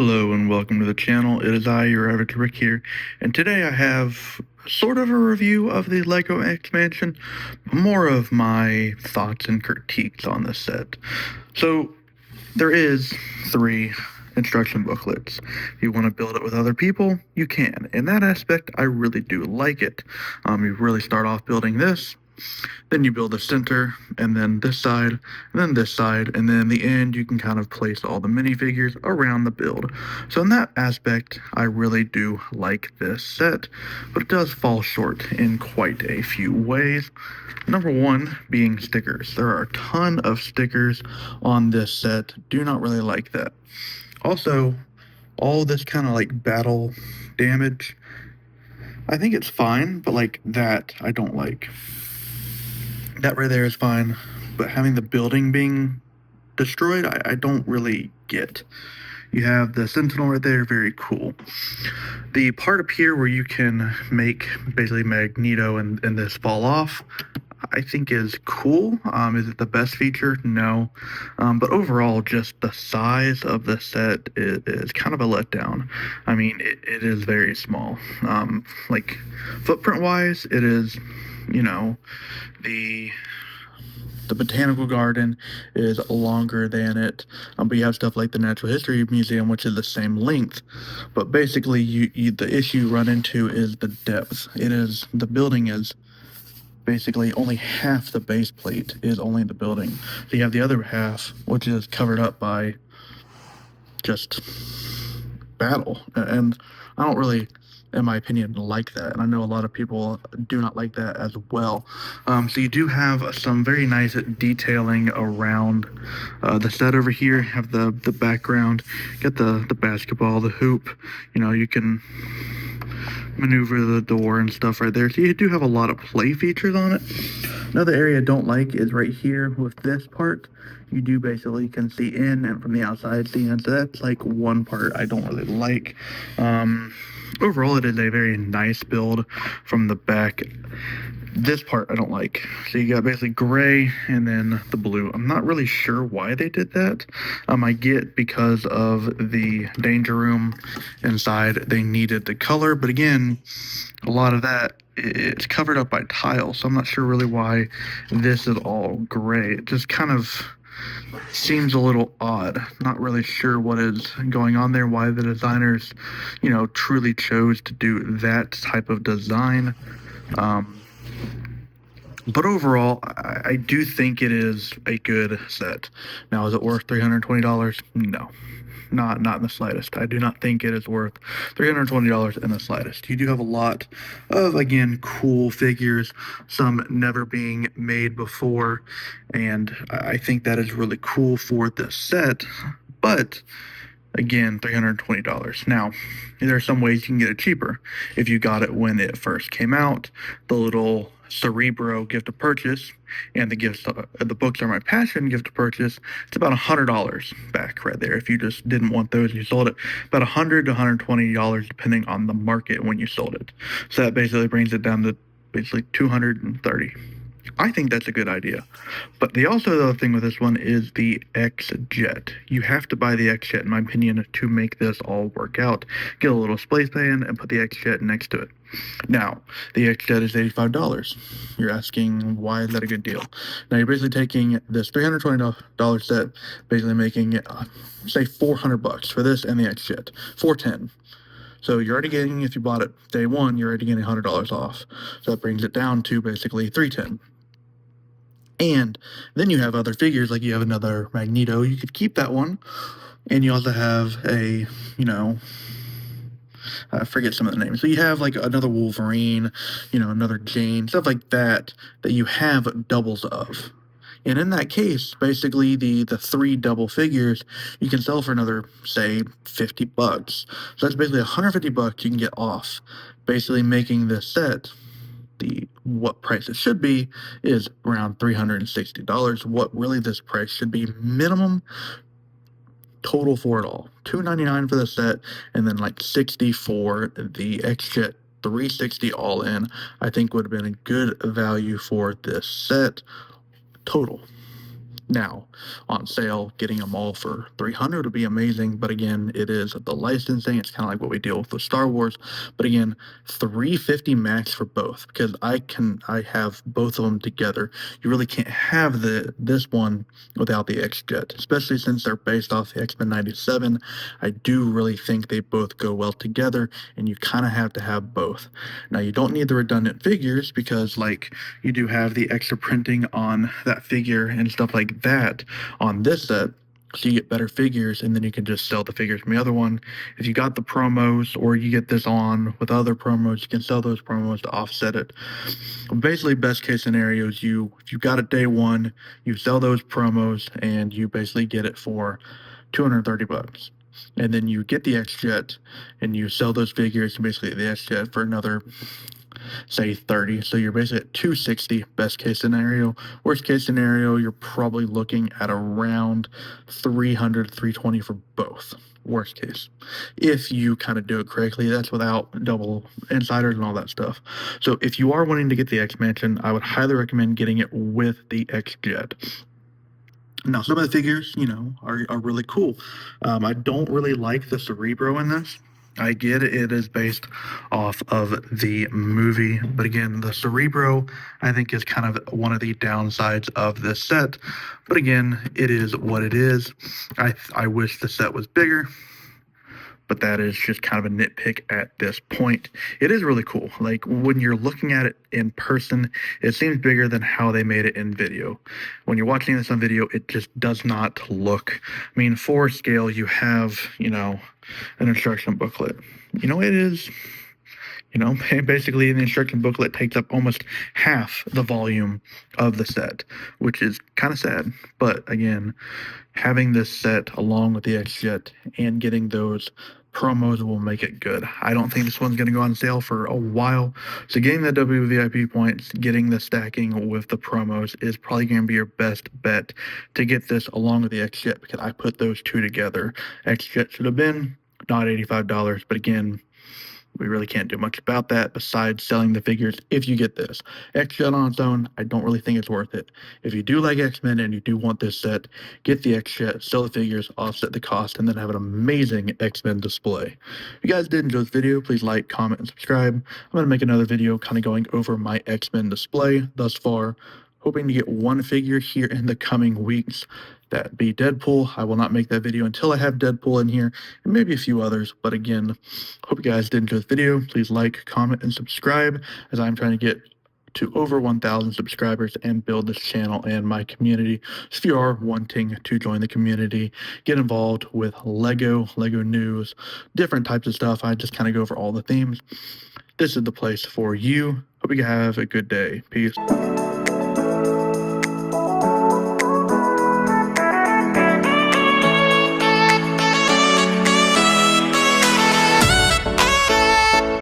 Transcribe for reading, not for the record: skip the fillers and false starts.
Hello and welcome to the channel. It is I, your average Rick here, and today I have sort of a review of the LEGO expansion, more of my thoughts and critiques on this set. So, there is 3 instruction booklets. If you want to build it with other people, you can. In that aspect, I really do like it. You really start off building this, then you build the center, and then this side, and then this side, and then in the end you can kind of place all the minifigures around the build. So in that aspect, I really do like this set, but it does fall short in quite a few ways. Number one being stickers. There are a ton of stickers on this set. Do not really like that. Also, all this kind of like battle damage, I think it's fine, but like that I don't like. That right there is fine, but having the building being destroyed, I don't really get. You have the Sentinel right there, very cool. The part up here where you can make basically Magneto and this fall off, I think is cool. Is it the best feature? No. But overall, just the size of the set is kind of a letdown. I mean, it is very small. Like, footprint-wise, it is, you know, the botanical garden is longer than it, but you have stuff like the Natural History Museum, which is the same length. But basically, the issue you run into is the depth. The building is basically only half the base plate is only the building. So you have the other half, which is covered up by just battle, and I don't really, in my opinion, like that, and I know a lot of people do not like that as well. So you do have some very nice detailing around the set over here. You have the background, get the basketball, the hoop. You can maneuver the door and stuff right there. So you do have a lot of play features on it. Another area I don't like is right here with this part. You do basically can see in and from the outside see in. So that's like one part I don't really like. Overall, it is a very nice build from the back. This part I don't like. So you got basically gray and then the blue. I'm not really sure why they did that. I get because of the danger room inside, they needed the color, but again, a lot of that it's covered up by tile, so I'm not sure really why this is all gray. It just kind of seems a little odd. Not really sure what is going on there, why the designers, truly chose to do that type of design. But overall, I do think it is a good set. Now, is it worth $320? No, not in the slightest. I do not think it is worth $320 in the slightest. You do have a lot of, again, cool figures, some never being made before, and I think that is really cool for this set. But again, $320. Now, there are some ways you can get it cheaper. If you got it when it first came out, the little Cerebro gift to purchase and the books are my passion gift to purchase, it's about $100 back right there. If you just didn't want those and you sold it, about $100 to $120 depending on the market when you sold it. So that basically brings it down to basically $230. I think that's a good idea. But the other thing with this one is the XJet. You have to buy the XJet, in my opinion, to make this all work out. Get a little space pan and put the XJet next to it. Now, the XJet is $85. You're asking, why is that a good deal? Now, you're basically taking this $320 set, basically making, say, $400 for this and the XJet. $410. So you're already getting, if you bought it day one, you're already getting $100 off. So that brings it down to basically $310. And then you have other figures, like you have another Magneto. You could keep that one. And you also have a, I forget some of the names. So you have like another Wolverine, another Jane, stuff like that you have doubles of. And in that case, basically the 3 double figures you can sell for another, say, $50. So that's basically $150 you can get off. Basically making this set, what price it should be is around $360. What really this price should be minimum total for it all. $299 for the set, and then like $60 for the XJet. $360 all in, I think would have been a good value for this set total. Now, on sale, getting them all for 300 would be amazing, but again, it is the licensing. It's kind of like what we deal with Star Wars. But again, 350 max for both because I have both of them together. You really can't have this one without the XJet, especially since they're based off the X-Men 97. I do really think they both go well together, and you kind of have to have both. Now, you don't need the redundant figures because like you do have the extra printing on that figure and stuff like that on this set. So you get better figures, and then you can just sell the figures from the other one. If you got the promos, or you get this on with other promos, you can sell those promos to offset it. Basically, best case scenario is if you got it day one, you sell those promos, and you basically get it for $230. And then you get the XJet, and you sell those figures, and basically the XJet for another, say, 30. So you're basically at 260 best case scenario. Worst case scenario, you're probably looking at around 300, 320 for both. Worst case, if you kind of do it correctly. That's without double insiders and all that stuff. So if you are wanting to get the X-Mansion, I would highly recommend getting it with the XJet. Now, some of the figures, are really cool. I don't really like the Cerebro in this. I get it is based off of the movie, but again, the Cerebro, I think, is kind of one of the downsides of this set. But again, it is what it is. I wish the set was bigger, but that is just kind of a nitpick at this point. It is really cool. Like when you're looking at it in person, it seems bigger than how they made it in video. When you're watching this on video, it just does not look. I mean, for scale, you have, an instruction booklet. It is. Basically, the instruction booklet takes up almost half the volume of the set, which is kind of sad. But again, having this set along with the XJet and getting those promos will make it good. I don't think this one's going to go on sale for a while. So getting the WVIP points, getting the stacking with the promos is probably going to be your best bet to get this along with the XJet, because I put those two together. XJet should have been not $85, but again, we really can't do much about that besides selling the figures if you get this. XJet on its own, I don't really think it's worth it. If you do like X-Men and you do want this set, get the XJet, sell the figures, offset the cost, and then have an amazing X-Men display. If you guys did enjoy this video, please like, comment, and subscribe. I'm going to make another video kind of going over my X-Men display thus far. Hoping to get one figure here in the coming weeks. That'd be Deadpool. I will not make that video until I have Deadpool in here, and maybe a few others. But again, hope you guys did enjoy this video. Please like, comment, and subscribe, as I'm trying to get to over 1,000 subscribers and build this channel and my community. So if you are wanting to join the community, get involved with Lego news, different types of stuff. I just kind of go over all the themes. This is the place for you. Hope you have a good day. Peace.